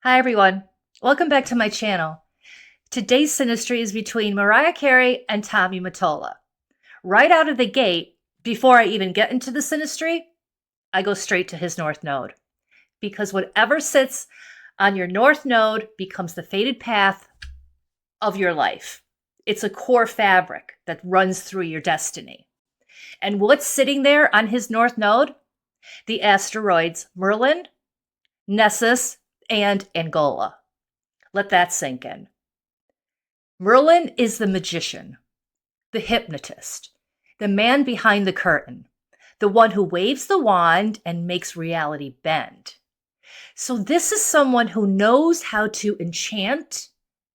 Hi everyone, welcome back to my channel. Today's Synastry is between Mariah Carey and Mottola. Right out of the gate, before I even get into the Synastry, I go straight to his North Node. Because whatever sits on your North Node becomes the fated path of your life. It's a core fabric that runs through your destiny. And what's sitting there on his North Node? The asteroids Merlin, Nessus, and Angola. Let that sink in. Merlin is the magician, the hypnotist, the man behind the curtain, the one who waves the wand and makes reality bend. So this is someone who knows how to enchant,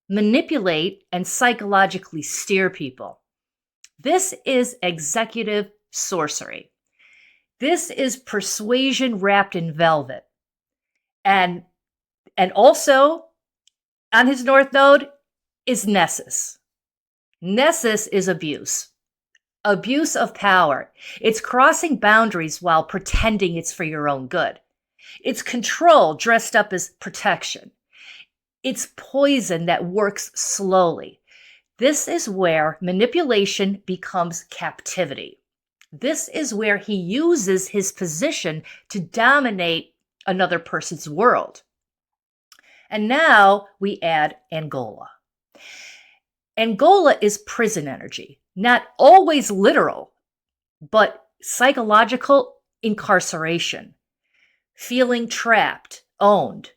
manipulate, and psychologically steer people. This is executive sorcery. This is persuasion wrapped in velvet. And also on his North Node is Nessus. Nessus is abuse of power. It's crossing boundaries while pretending it's for your own good. It's control dressed up as protection. It's poison that works slowly. This is where manipulation becomes captivity. This is where he uses his position to dominate another person's world. And now we add Angola. Angola is prison energy, not always literal, but psychological incarceration, feeling trapped, owned,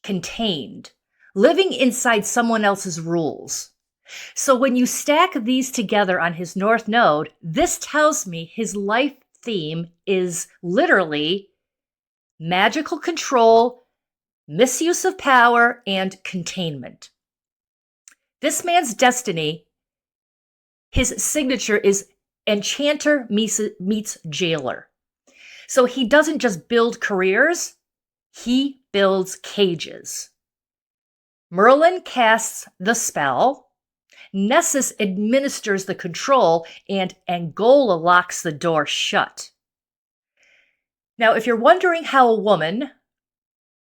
contained, living inside someone else's rules. So when you stack these together on his North Node, this tells me his life theme is literally magical control, misuse of power, and containment. This man's destiny, his signature is enchanter meets jailer. So he doesn't just build careers, he builds cages. Merlin casts the spell, Nessus administers the control, and Angola locks the door shut. Now, if you're wondering how a woman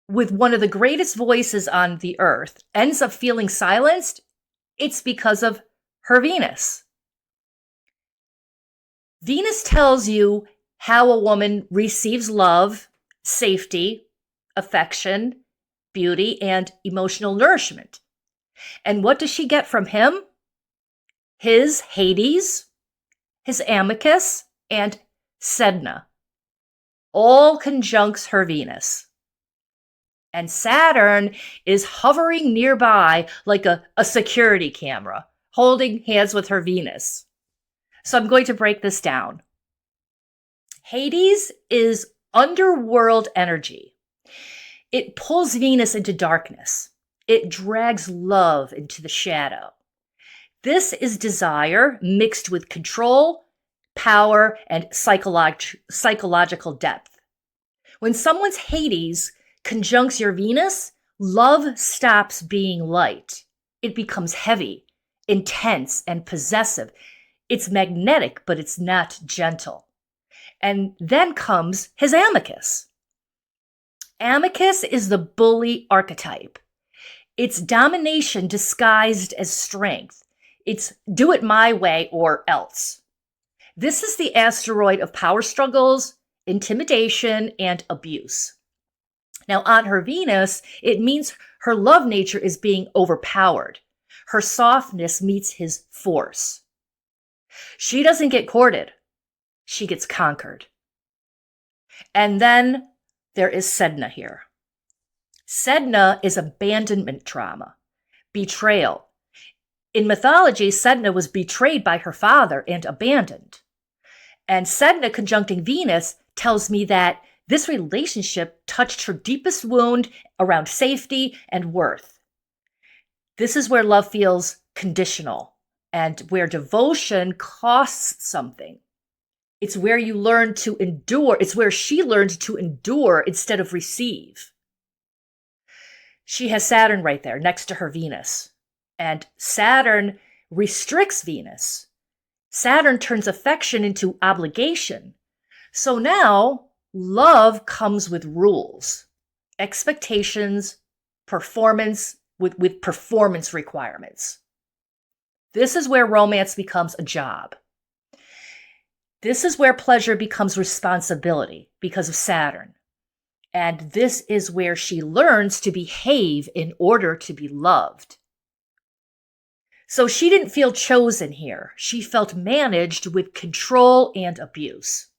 with one of the greatest voices on the earth ends up feeling silenced, it's because of her Venus. Venus tells you how a woman receives love, safety, affection, beauty, and emotional nourishment. And what does she get from him? His Hades, his Amicus, and Sedna. All conjuncts her Venus. And Saturn is hovering nearby like a security camera, holding hands with her Venus. So I'm going to break this down. Hades is underworld energy. It pulls Venus into darkness. It drags love into the shadow. This is desire mixed with control, power, and psychological depth. When someone's Hades conjuncts your Venus, love stops being light. It becomes heavy, intense, and possessive. It's magnetic, but it's not gentle. And then comes his Amicus. Amicus is the bully archetype. It's domination disguised as strength. It's do it my way or else. This is the asteroid of power struggles, intimidation, and abuse. Now, on her Venus, it means her love nature is being overpowered. Her softness meets his force. She doesn't get courted. She gets conquered. And then there is Sedna here. Sedna is abandonment trauma, betrayal. In mythology, Sedna was betrayed by her father and abandoned. And Sedna conjuncting Venus tells me that this relationship touched her deepest wound around safety and worth. This is where love feels conditional and where devotion costs something. It's where you learn to endure. It's where she learned to endure instead of receive. She has Saturn right there next to her Venus. And Saturn restricts Venus. Saturn turns affection into obligation. So now love comes with rules, expectations, performance with performance requirements. This is where romance becomes a job. This is where pleasure becomes responsibility because of Saturn. And this is where she learns to behave in order to be loved. So she didn't feel chosen here. She felt managed with control and abuse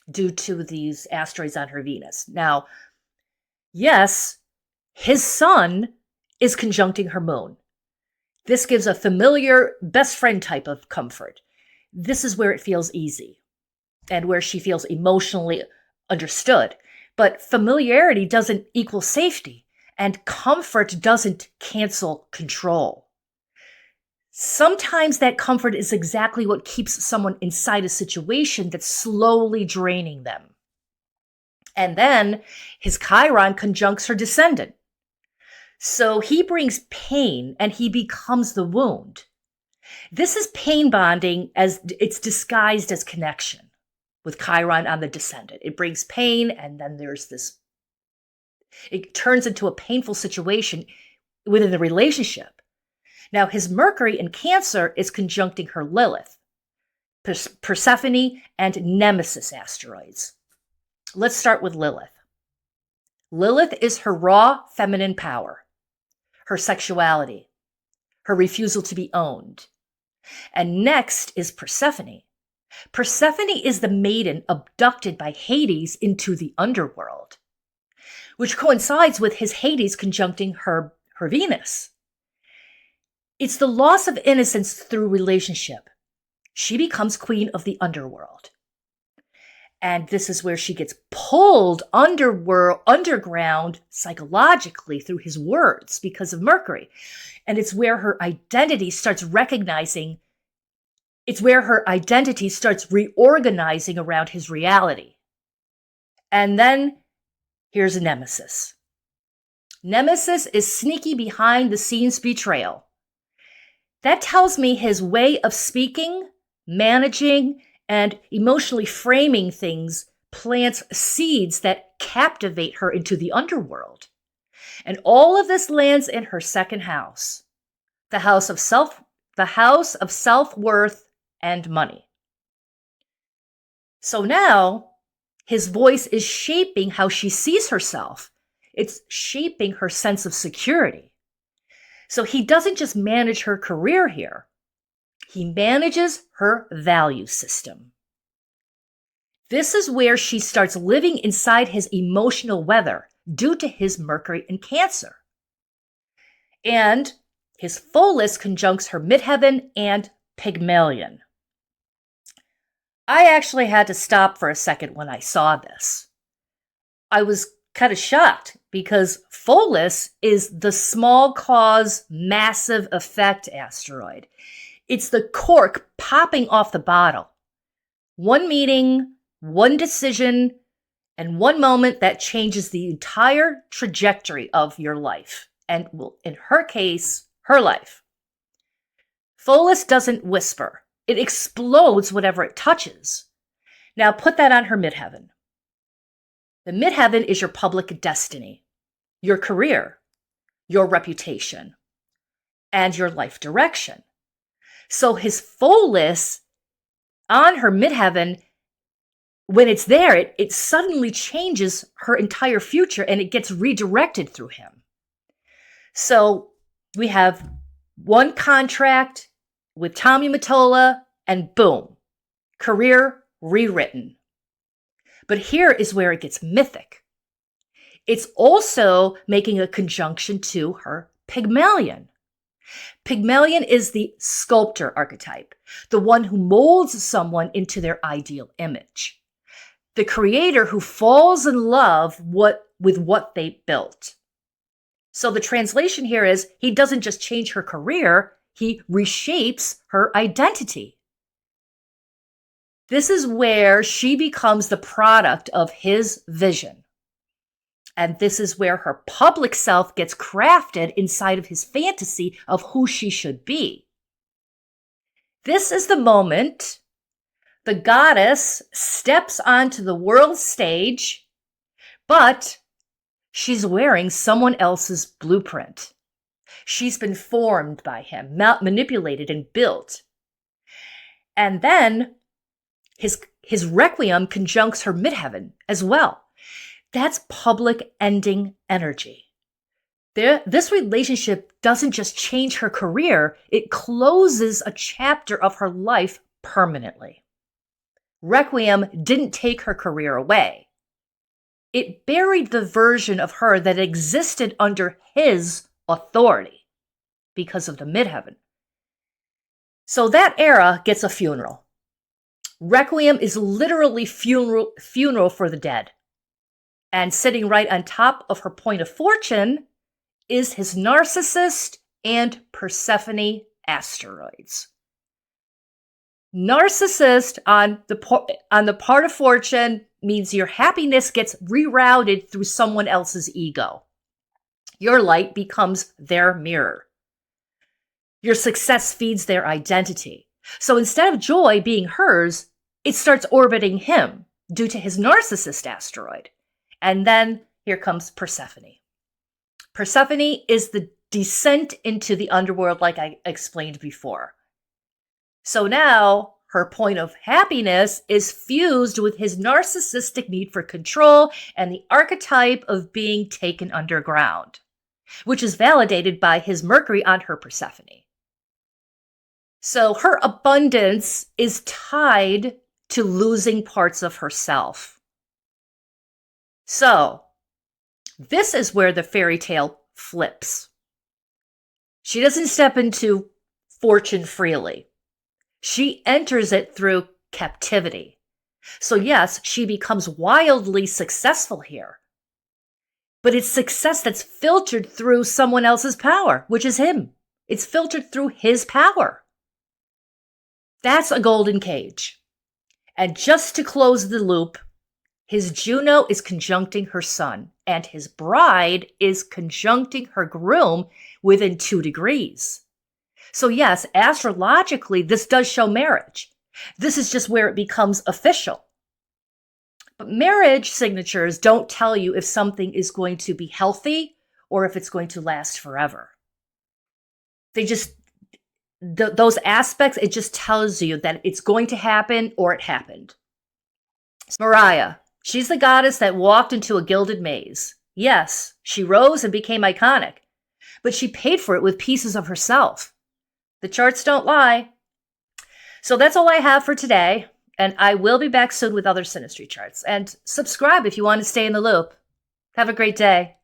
due to these asteroids on her Venus. Now, yes, his sun is conjuncting her moon. This gives a familiar best friend type of comfort. This is where it feels easy and where she feels emotionally understood. But familiarity doesn't equal safety, and comfort doesn't cancel control. Sometimes that comfort is exactly what keeps someone inside a situation that's slowly draining them. And then his Chiron conjuncts her descendant. So he brings pain and he becomes the wound. This is pain bonding as it's disguised as connection with Chiron on the descendant. It brings pain, and then there's this, it turns into a painful situation within the relationship. Now, his Mercury in Cancer is conjuncting her Lilith, Persephone, and Nemesis asteroids. Let's start with Lilith. Lilith is her raw feminine power, her sexuality, her refusal to be owned. And next is Persephone. Persephone is the maiden abducted by Hades into the underworld, which coincides with his Hades conjuncting her Venus. It's the loss of innocence through relationship. She becomes queen of the underworld. And this is where she gets pulled underground psychologically through his words because of Mercury. And it's where her identity starts reorganizing around his reality. And then here's a Nemesis. Nemesis is sneaky behind the scenes betrayal. That tells me his way of speaking, managing, and emotionally framing things plants seeds that captivate her into the underworld. And all of this lands in her second house, the house of self-worth and money. So now his voice is shaping how she sees herself. It's shaping her sense of security. So he doesn't just manage her career here. He manages her value system. This is where she starts living inside his emotional weather due to his Mercury in Cancer. And his Pholus conjuncts her midheaven and Pygmalion. I actually had to stop for a second when I saw this. I was kind of shocked because Pholus is the small cause, massive effect asteroid. It's the cork popping off the bottle. One meeting, one decision, and one moment that changes the entire trajectory of your life. And in her case, her life. Pholus doesn't whisper. It explodes whatever it touches. Now put that on her midheaven. The midheaven is your public destiny, your career, your reputation, and your life direction. So his Pholus on her midheaven, when it's there, it suddenly changes her entire future and it gets redirected through him. So we have one contract with Tommy Mottola and boom, career rewritten. But here is where it gets mythic. It's also making a conjunction to her Pygmalion. Pygmalion is the sculptor archetype, the one who molds someone into their ideal image, the creator who falls in love with what they built. So the translation here is he doesn't just change her career, he reshapes her identity. This is where she becomes the product of his vision. And this is where her public self gets crafted inside of his fantasy of who she should be. This is the moment the goddess steps onto the world stage, but She's wearing someone else's blueprint. She's been formed by him, manipulated and built. And then his requiem conjuncts her midheaven as well. That's public ending energy. This relationship doesn't just change her career, it closes a chapter of her life permanently. Requiem didn't take her career away. It buried the version of her that existed under his authority because of the midheaven. So that era gets a funeral. Requiem is literally funeral for the dead. And sitting right on top of her point of fortune is his narcissist and Persephone asteroids. Narcissist on the part of fortune means your happiness gets rerouted through someone else's ego. Your light becomes their mirror. Your success feeds their identity. So instead of joy being hers, it starts orbiting him due to his narcissist asteroid. And then here comes Persephone. Persephone is the descent into the underworld, like I explained before. So now her point of happiness is fused with his narcissistic need for control and the archetype of being taken underground, which is validated by his Mercury on her Persephone. So her abundance is tied to losing parts of herself. So this is where the fairy tale flips. She doesn't step into fortune freely. She enters it through captivity. So yes, she becomes wildly successful here. But it's success that's filtered through someone else's power, which is him. It's filtered through his power. That's a golden cage. And just to close the loop, his Juno is conjuncting her sun, and his bride is conjuncting her groom within 2 degrees. So yes, astrologically, this does show marriage. This is just where it becomes official. But marriage signatures don't tell you if something is going to be healthy or if it's going to last forever. They just, those aspects, it just tells you that it's going to happen or it happened. Mariah, she's the goddess that walked into a gilded maze. Yes, she rose and became iconic, but she paid for it with pieces of herself. The charts don't lie. So that's all I have for today, and I will be back soon with other Synastry charts. And subscribe if you want to stay in the loop. Have a great day.